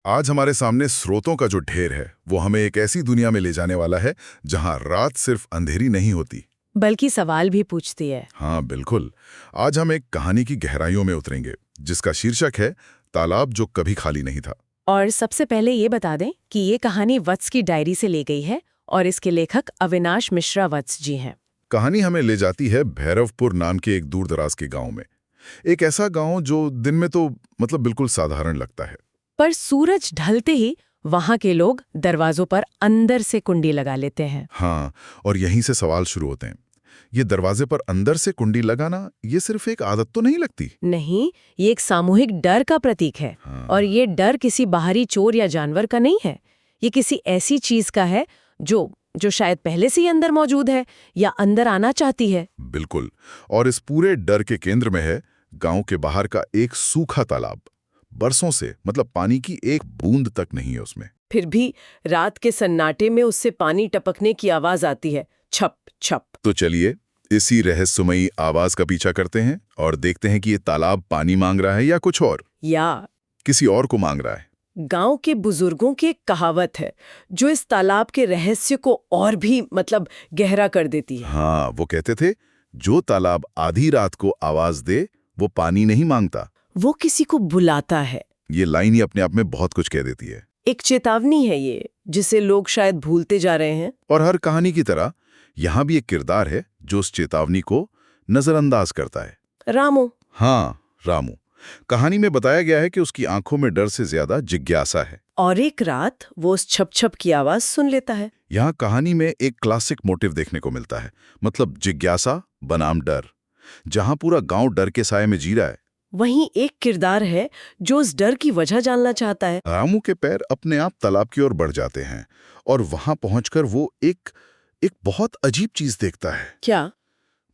आज हमारे सामने स्रोतों का जो ढेर है वो हमें एक ऐसी दुनिया में ले जाने वाला है जहां रात सिर्फ अंधेरी नहीं होती। बल्कि सवाल भी पूछती है। हाँ बिल्कुल। आज हम एक कहानी की गहराइयों में उतरेंगे जिसका शीर्षक है तालाब जो कभी खाली नहीं था। और सबसे पहले ये बता दें कि ये कहानी वत्स की डायरी से ली गई है और इसके लेखक अविनाश मिश्रा वत्स जी हैं। कहानी हमें ले जाती है भैरवपुर नाम के एक दूरदराज के गांव में। एक ऐसा गांव जो दिन में तो बिल्कुल साधारण लगता है। पर सूरज ढलते ही वहां के लोग दरवाजों पर अंदर से कुंडी लगा लेते हैं। हाँ, और यहीं से सवाल शुरू होते हैं। ये दरवाजे पर अंदर से कुंडी लगाना ये सिर्फ एक आदत तो नहीं लगती। नहीं, ये एक सामूहिक डर का प्रतीक है। हाँ। और ये डर किसी बाहरी चोर या जानवर का नहीं है। ये किसी ऐसी चीज का है जो जो शायद पहले से ही अंदर मौजूद है या अंदर आना चाहती है। बिल्कुल। और इस पूरे डर के केंद्र में है गांव के बाहर का एक सूखा तालाब। बरसों से पानी की एक बूंद तक नहीं है उसमें। फिर भी रात के सन्नाटे में उससे पानी टपकने की आवाज आती है, छप छप। तो चलिए इसी रहस्यमयी आवाज का पीछा करते हैं और देखते हैं कि ये तालाब पानी मांग रहा है या कुछ और, या किसी और को मांग रहा है। गांव के बुजुर्गों की एक कहावत है जो इस तालाब के रहस्य को और भी गहरा कर देती है। हाँ, वो कहते थे जो तालाब आधी रात को आवाज दे वो पानी नहीं मांगता, वो किसी को बुलाता है। ये लाइन ही अपने आप में बहुत कुछ कह देती है। एक चेतावनी है ये, जिसे लोग शायद भूलते जा रहे हैं। और हर कहानी की तरह यहाँ भी एक किरदार है जो उस चेतावनी को नजरअंदाज करता है। रामू। हाँ, रामू। कहानी में बताया गया है कि उसकी आंखों में डर से ज्यादा जिज्ञासा है। और एक रात वो उस छप छप की आवाज सुन लेता है। यहाँ कहानी में एक क्लासिक मोटिव देखने को मिलता है, जिज्ञासा बनाम डर। जहां पूरा गांव डर के साए में जी रहा है, वहीं एक किरदार है जो उस डर की वजह जानना चाहता है। रामू के पैर अपने आप तालाब की ओर बढ़ जाते हैं और वहां पहुंचकर वो एक बहुत अजीब चीज देखता है। क्या?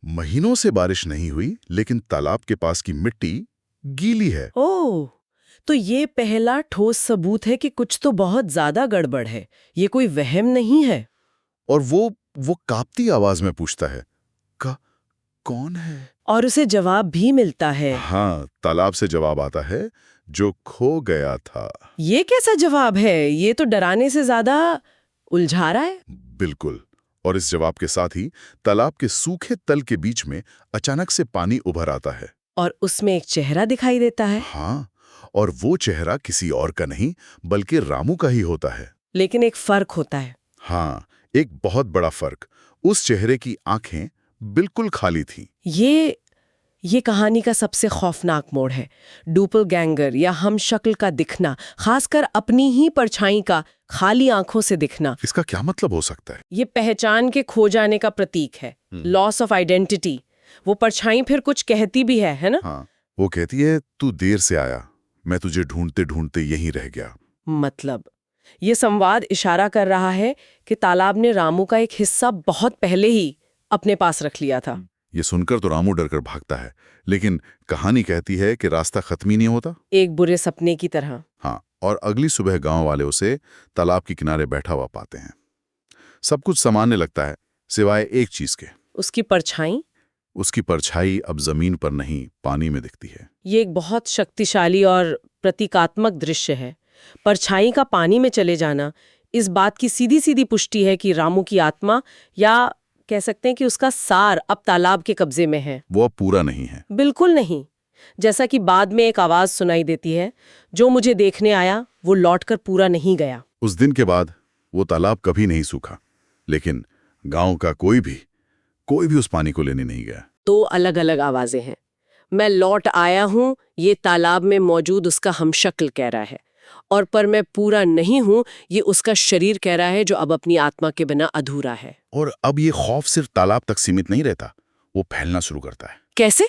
महीनों से बारिश नहीं हुई लेकिन तालाब के पास की मिट्टी गीली है। ओह, तो ये पहला ठोस सबूत है कि कुछ तो बहुत ज्यादा गड़बड़ है। ये कोई वहम नहीं है। और वो कांपती आवाज में पूछता है, कौन है? और उसे जवाब भी मिलता है। हाँ, तालाब से जवाब आता है, जो खो गया था। ये कैसा जवाब है? ये तो डराने से ज्यादा उलझा रहा है। बिल्कुल। और इस जवाब के साथ ही तालाब के सूखे तल के बीच में अचानक से पानी उभर आता है। और उसमें एक चेहरा दिखाई देता है। हाँ, और वो चेहरा किसी और का नहीं बल्कि रामू का ही होता है। लेकिन एक फर्क होता है। हाँ, एक बहुत बड़ा फर्क। उस चेहरे की आंखें बिल्कुल खाली थीं। ये कहानी का सबसे खौफनाक मोड़ है। डुपलगैंगर या हम शक्ल का दिखना, खासकर अपनी ही परछाई का खाली आंखों से दिखना। इसका क्या मतलब हो सकता है? ये पहचान के खो जाने का प्रतीक है। Loss of identity. वो परछाई फिर कुछ कहती भी है ना? हाँ, वो कहती है, तू देर से आया, मैं तुझे ढूंढते ढूंढते यहीं रह गया। ये संवाद इशारा कर रहा है कि तालाब ने रामू का एक हिस्सा बहुत पहले ही अपने पास रख लिया था। ये सुनकर तो रामू डरकर भागता है, लेकिन कहानी कहती है कि रास्ता खत्म ही नहीं होता, एक बुरे सपने की तरह। हाँ, और अगली सुबह गांव वाले उसे तालाब के किनारे बैठा हुआ पाते हैं। सब कुछ सामान्य लगता है सिवाय एक चीज के। उसकी परछाई। उसकी परछाई अब जमीन पर नहीं, पानी में दिखती है। ये एक बहुत शक्तिशाली और प्रतीकात्मक दृश्य है। परछाई का पानी में चले जाना इस बात की सीधी सीधी पुष्टि है कि रामू की आत्मा, या कह सकते हैं कि उसका सार, अब तालाब के कब्जे में है। वो अब पूरा नहीं है। बिल्कुल नहीं। जैसा कि बाद में एक आवाज सुनाई देती है, जो मुझे देखने आया वो लौटकर पूरा नहीं गया। उस दिन के बाद वो तालाब कभी नहीं सूखा, लेकिन गांव का कोई भी उस पानी को लेने नहीं गया। दो अलग अलग आवाजें हैं। मैं लौट आया हूं, ये तालाब में मौजूद उसका हमशक्ल कह रहा है, और पर मैं पूरा नहीं हूं, ये उसका शरीर कह रहा है जो अब अपनी आत्मा के बिना अधूरा है। और अब ये खौफ सिर्फ तालाब तक सीमित नहीं रहता, वो फैलना शुरू करता है। कैसे?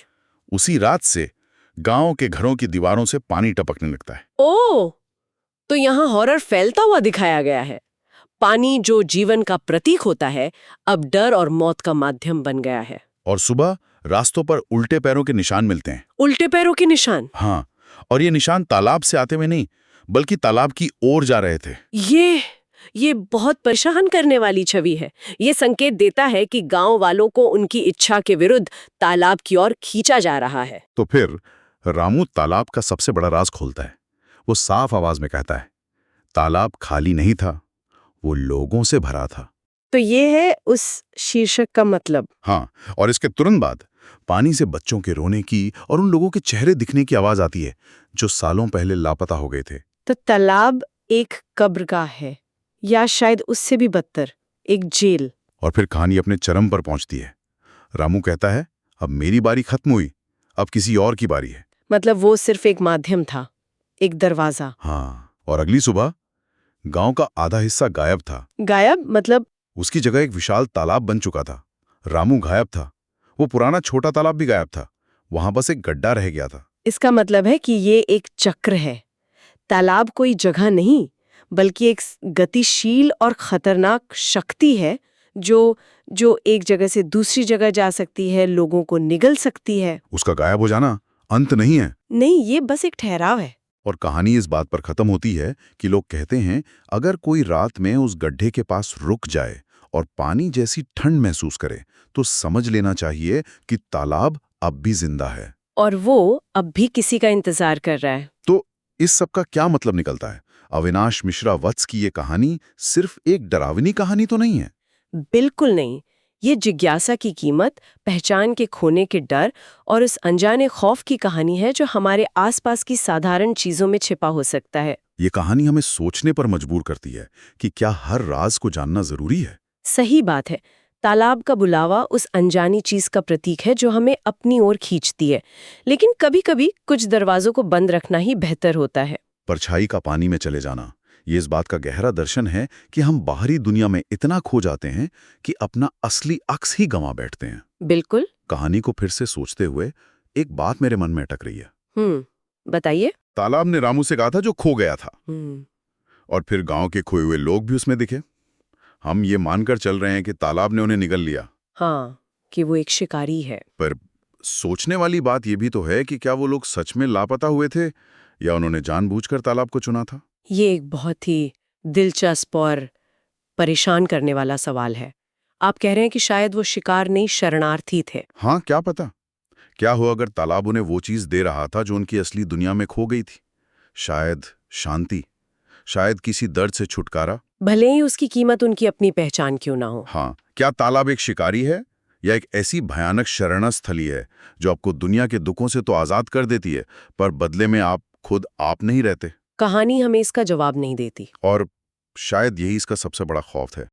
उसी रात से गांव के घरों की दीवारों से पानी टपकने लगता है। ओह, तो यहाँ हॉरर फैलता हुआ दिखाया गया है। पानी जो जीवन का प्रतीक होता है, अब डर और मौत का माध्यम बन गया है। और सुबह रास्तों पर उल्टे पैरों के निशान मिलते हैं। उल्टे पैरों के निशान? हाँ, और ये निशान तालाब से आते हुए नहीं बल्कि तालाब की ओर जा रहे थे। ये बहुत परेशान करने वाली छवि है। ये संकेत देता है कि गांव वालों को उनकी इच्छा के विरुद्ध तालाब की ओर खींचा जा रहा है। तो फिर रामू तालाब का सबसे बड़ा राज खोलता है। वो साफ आवाज में कहता है, तालाब खाली नहीं था, वो लोगों से भरा था। तो ये है उस शीर्षक का मतलब। हाँ, और इसके तुरंत बाद पानी से बच्चों के रोने की और उन लोगों के चेहरे दिखने की आवाज आती है जो सालों पहले लापता हो गए थे। तो तालाब एक कब्रगाह है, या शायद उससे भी बदतर, एक जेल। और फिर कहानी अपने चरम पर पहुंचती है। रामू कहता है, अब मेरी बारी खत्म हुई, अब किसी और की बारी है। मतलब वो सिर्फ एक माध्यम था, एक दरवाजा। हाँ, और अगली सुबह गांव का आधा हिस्सा गायब था। गायब मतलब? उसकी जगह एक विशाल तालाब बन चुका था। रामू गायब था, वो पुराना छोटा तालाब भी गायब था, वहां बस एक गड्ढा रह गया था। इसका मतलब है कि ये एक चक्र है। तालाब कोई जगह नहीं, बल्कि एक गतिशील और खतरनाक शक्ति है जो एक जगह से दूसरी जगह जा सकती है, लोगों को निगल सकती है। उसका गायब हो जाना अंत नहीं है। नहीं, ये बस एक ठहराव है। और कहानी इस बात पर खत्म होती है कि लोग कहते हैं, अगर कोई रात में उस गड्ढे के पास रुक जाए और पानी जैसी ठंड महसूस करे, तो समझ लेना चाहिए कि तालाब अब भी जिंदा है। और वो अब भी किसी का इंतजार कर रहा है। तो इस सब का क्या मतलब निकलता है? अविनाश मिश्रा वत्स की ये कहानी सिर्फ एक डरावनी कहानी तो नहीं है। बिल्कुल नहीं। ये जिज्ञासा की कीमत, पहचान के खोने के डर और उस अनजाने खौफ की कहानी है जो हमारे आसपास की साधारण चीजों में छिपा हो सकता है। ये कहानी हमें सोचने पर मजबूर करती है कि क्या हर राज को जानना जरूरी है। सही बात है। तालाब का बुलावा उस अनजानी चीज का प्रतीक है जो हमें अपनी ओर खींचती है, लेकिन कभी-कभी कुछ दरवाजों को बंद रखना ही बेहतर होता है। परछाई का पानी में चले जाना, ये इस बात का गहरा दर्शन है कि हम बाहरी दुनिया में इतना खो जाते हैं कि अपना असली अक्स ही गंवा बैठते हैं। बिल्कुल। कहानी को फिर से सोचते हुए एक बात मेरे मन में अटक रही है। बताइए। तालाब ने रामू से कहा था जो खो गया था, हम्म। और फिर गांव के खोए हुए लोग भी उसमें दिखे। हम ये मानकर चल रहे हैं कि तालाब ने उन्हें निगल लिया। हाँ, कि वो एक शिकारी है। पर सोचने वाली बात यह भी तो है कि क्या वो लोग सच में लापता हुए थे या उन्होंने जानबूझकर तालाब को चुना था? ये एक बहुत ही दिलचस्प और परेशान करने वाला सवाल है। आप कह रहे हैं कि शायद वो शिकार नहीं, शरणार्थी थे। हाँ, क्या पता। क्या हो अगर तालाब उन्हें वो चीज दे रहा था जो उनकी असली दुनिया में खो गई थी? शायद शांति, शायद किसी दर्द से छुटकारा। भले ही उसकी कीमत उनकी अपनी पहचान क्यों ना हो। हाँ, क्या तालाब एक शिकारी है या एक ऐसी भयानक शरणस्थली है जो आपको दुनिया के दुखों से तो आजाद कर देती है, पर बदले में आप खुद आप नहीं रहते? कहानी हमें इसका जवाब नहीं देती। और शायद यही इसका सबसे बड़ा खौफ है।